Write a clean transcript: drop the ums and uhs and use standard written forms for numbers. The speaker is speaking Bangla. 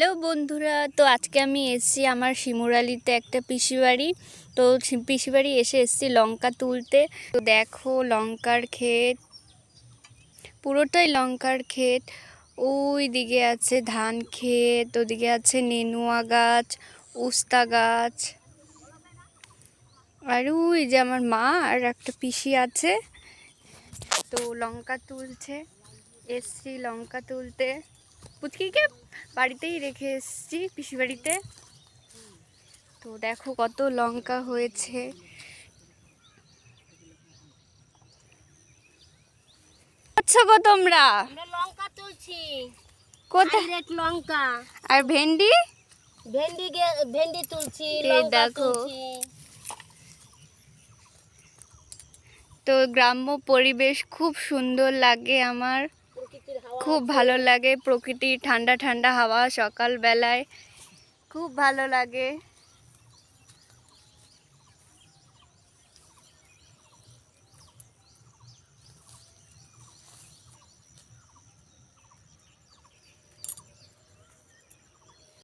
হ্যালো বন্ধুরা, তো আজকে আমি এসেছি আমার শিমুরালিতে একটা পিসিবাড়ি। তো পিসিবাড়ি এসেছি লঙ্কা তুলতে। তো দেখো লঙ্কার ক্ষেত, পুরোটাই লঙ্কার ক্ষেত। ওই দিকে আছে ধান ক্ষেত, ওদিকে আছে নেনুয়া গাছ, উস্তা গাছ। আর ওই যে আমার মা আর একটা পিসি আছে, তো লঙ্কা তুলছে। এসছি লঙ্কা তুলতে, পুচকিকে বাড়িতেই রেখে এসেছি পিসি বাড়িতে। তো দেখো কত লঙ্কা হয়েছে। আচ্ছা গো তোমরা লঙ্কা তুলছি, কোথায়? লঙ্কা আর ভেন্ডি ভেন্ডি তুলছি, এই দেখো। তো গ্রাম্য পরিবেশ খুব সুন্দর লাগে আমার, খুব ভালো লাগে। প্রকৃতির ঠান্ডা ঠান্ডা হাওয়া সকাল বেলায় খুব ভালো লাগে।